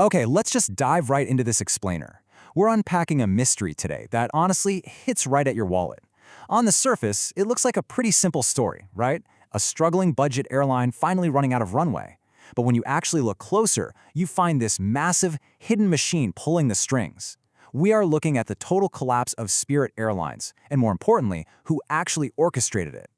Okay, let's just dive right into this explainer. We're unpacking a mystery today that honestly hits right at your wallet. On the surface, it looks like a pretty simple story, right? A struggling budget airline finally running out of runway. But when you actually look closer, you find this massive, hidden machine pulling the strings. We are looking at the total collapse of Spirit Airlines, and more importantly, who actually orchestrated it.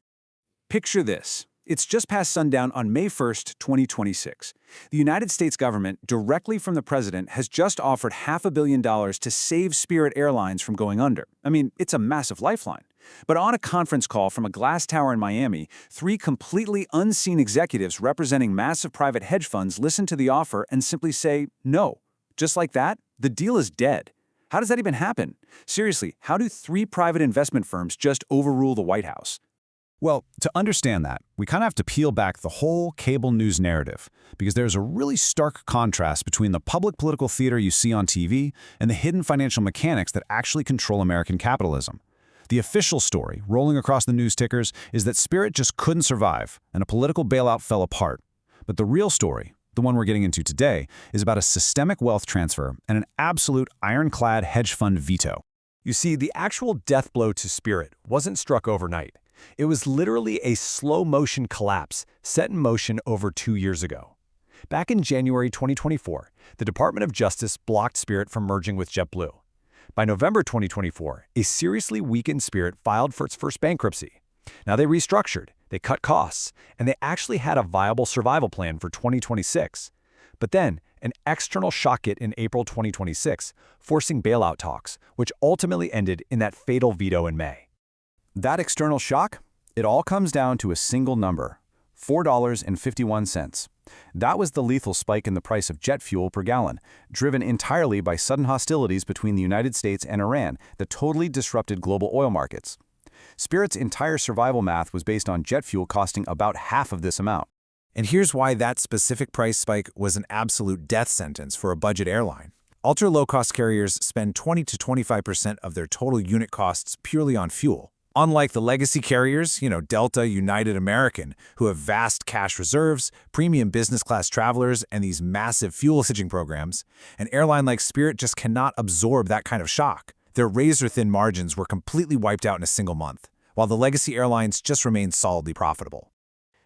Picture this. It's just past sundown on May 1st, 2026. The United States government, directly from the president, has just offered $500 million to save Spirit Airlines from going under. I mean, it's a massive lifeline. But on a conference call from a glass tower in Miami, three completely unseen executives representing massive private hedge funds listen to the offer and simply say, no. Just like that, the deal is dead. How does that even happen? Seriously, how do three private investment firms just overrule the White House? Well, to understand that, we kind of have to peel back the whole cable news narrative, because there's a really stark contrast between the public political theater you see on TV and the hidden financial mechanics that actually control American capitalism. The official story, rolling across the news tickers, is that Spirit just couldn't survive, and a political bailout fell apart. But the real story, the one we're getting into today, is about a systemic wealth transfer and an absolute ironclad hedge fund veto. You see, the actual death blow to Spirit wasn't struck overnight. It was literally a slow-motion collapse set in motion over 2 years ago. Back in January 2024, the Department of Justice blocked Spirit from merging with JetBlue. By November 2024, a seriously weakened Spirit filed for its first bankruptcy. Now they restructured, they cut costs, and they actually had a viable survival plan for 2026. But then, an external shock hit in April 2026, forcing bailout talks, which ultimately ended in that fatal veto in May. That external shock? It all comes down to a single number, $4.51. That was the lethal spike in the price of jet fuel per gallon, driven entirely by sudden hostilities between the United States and Iran that totally disrupted global oil markets. Spirit's entire survival math was based on jet fuel costing about half of this amount. And here's why that specific price spike was an absolute death sentence for a budget airline. Ultra-low-cost carriers spend 20 to 25% of their total unit costs purely on fuel. Unlike the legacy carriers, Delta, United, American, who have vast cash reserves, premium business class travelers, and these massive fuel hedging programs, an airline like Spirit just cannot absorb that kind of shock. Their razor-thin margins were completely wiped out in a single month, while the legacy airlines just remained solidly profitable.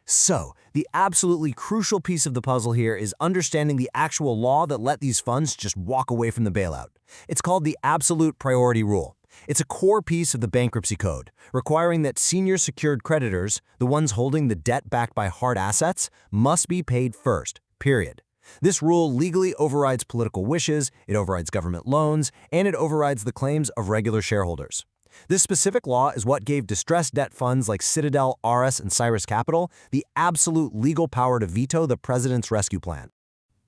So, the absolutely crucial piece of the puzzle here is understanding the actual law that let these funds just walk away from the bailout. It's called the absolute priority rule. It's a core piece of the bankruptcy code, requiring that senior secured creditors, the ones holding the debt backed by hard assets, must be paid first, period. This rule legally overrides political wishes, it overrides government loans, and it overrides the claims of regular shareholders. This specific law is what gave distressed debt funds like Citadel, Ares, and Cyrus Capital the absolute legal power to veto the president's rescue plan.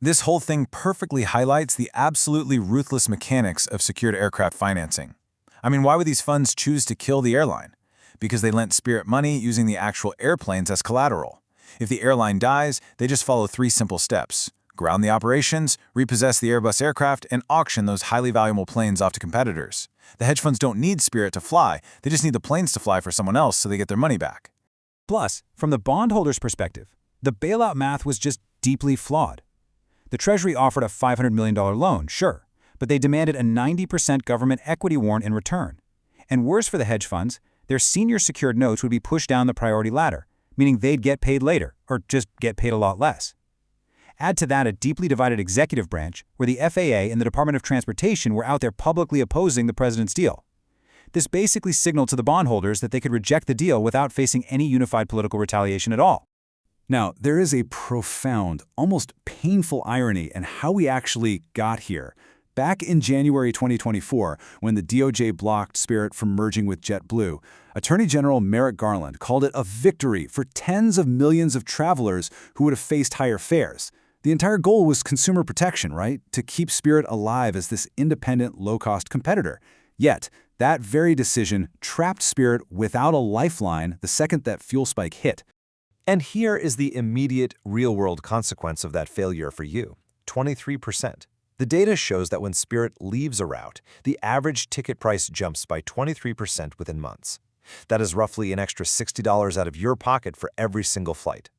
This whole thing perfectly highlights the absolutely ruthless mechanics of secured aircraft financing. I mean, why would these funds choose to kill the airline? Because they lent Spirit money using the actual airplanes as collateral. If the airline dies, they just follow 3 simple steps: ground the operations, repossess the Airbus aircraft, and auction those highly valuable planes off to competitors. The hedge funds don't need Spirit to fly, they just need the planes to fly for someone else so they get their money back. Plus, from the bondholders' perspective, the bailout math was just deeply flawed. The Treasury offered a $500 million loan, sure, but they demanded a 90% government equity warrant in return. And worse for the hedge funds, their senior secured notes would be pushed down the priority ladder, meaning they'd get paid later, or just get paid a lot less. Add to that a deeply divided executive branch, where the FAA and the Department of Transportation were out there publicly opposing the president's deal. This basically signaled to the bondholders that they could reject the deal without facing any unified political retaliation at all. Now, there is a profound, almost painful irony in how we actually got here. Back in January 2024, when the DOJ blocked Spirit from merging with JetBlue, Attorney General Merrick Garland called it a victory for tens of millions of travelers who would have faced higher fares. The entire goal was consumer protection, right? To keep Spirit alive as this independent, low-cost competitor. Yet, that very decision trapped Spirit without a lifeline the second that fuel spike hit. And here is the immediate, real-world consequence of that failure for you: 23%. The data shows that when Spirit leaves a route, the average ticket price jumps by 23% within months. That is roughly an extra $60 out of your pocket for every single flight.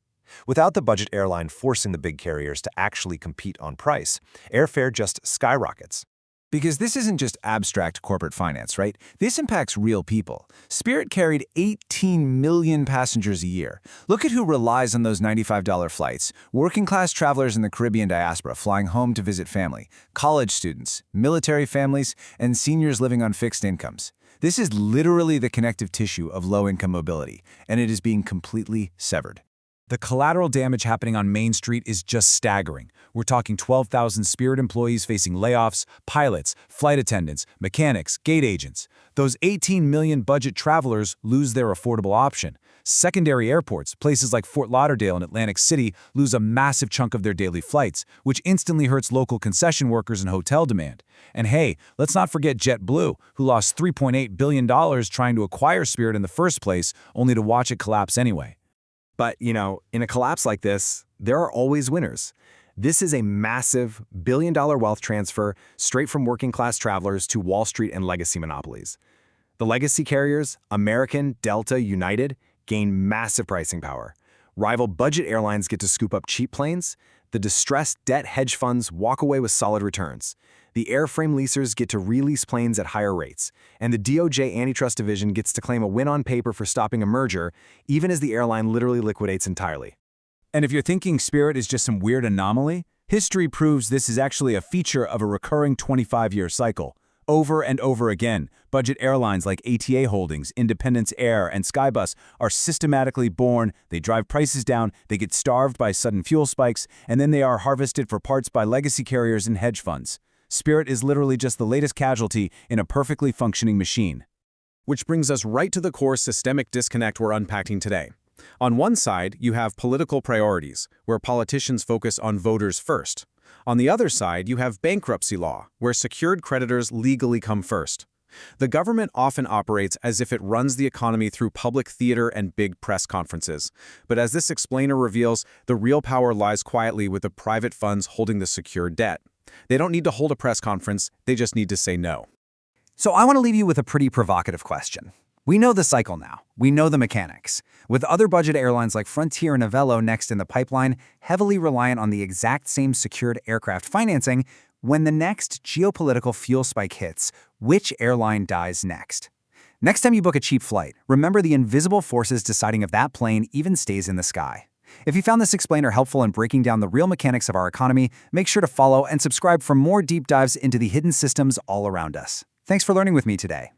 Without the budget airline forcing the big carriers to actually compete on price, airfare just skyrockets. Because this isn't just abstract corporate finance, right? This impacts real people. Spirit carried 18 million passengers a year. Look at who relies on those $95 flights. Working-class travelers in the Caribbean diaspora flying home to visit family, college students, military families, and seniors living on fixed incomes. This is literally the connective tissue of low-income mobility, and it is being completely severed. The collateral damage happening on Main Street is just staggering. We're talking 12,000 Spirit employees facing layoffs, pilots, flight attendants, mechanics, gate agents. Those 18 million budget travelers lose their affordable option. Secondary airports, places like Fort Lauderdale and Atlantic City, lose a massive chunk of their daily flights, which instantly hurts local concession workers and hotel demand. And hey, let's not forget JetBlue, who lost $3.8 billion trying to acquire Spirit in the first place, only to watch it collapse anyway. But, in a collapse like this, there are always winners. This is a massive billion-dollar wealth transfer straight from working-class travelers to Wall Street and legacy monopolies. The legacy carriers, American, Delta, United, gain massive pricing power. Rival budget airlines get to scoop up cheap planes. The distressed debt hedge funds walk away with solid returns. The airframe leasers get to release planes at higher rates, and the DOJ Antitrust Division gets to claim a win on paper for stopping a merger, even as the airline literally liquidates entirely. And if you're thinking Spirit is just some weird anomaly, history proves this is actually a feature of a recurring 25-year cycle. Over and over again, budget airlines like ATA Holdings, Independence Air, and Skybus are systematically born, they drive prices down, they get starved by sudden fuel spikes, and then they are harvested for parts by legacy carriers and hedge funds. Spirit is literally just the latest casualty in a perfectly functioning machine. Which brings us right to the core systemic disconnect we're unpacking today. On one side, you have political priorities, where politicians focus on voters first. On the other side, you have bankruptcy law, where secured creditors legally come first. The government often operates as if it runs the economy through public theater and big press conferences. But as this explainer reveals, the real power lies quietly with the private funds holding the secured debt. They don't need to hold a press conference, they just need to say no. So I want to leave you with a pretty provocative question. We know the cycle now. We know the mechanics. With other budget airlines like Frontier and Avelo next in the pipeline, heavily reliant on the exact same secured aircraft financing, when the next geopolitical fuel spike hits, which airline dies next? Next time you book a cheap flight, remember the invisible forces deciding if that plane even stays in the sky. If you found this explainer helpful in breaking down the real mechanics of our economy, make sure to follow and subscribe for more deep dives into the hidden systems all around us. Thanks for learning with me today.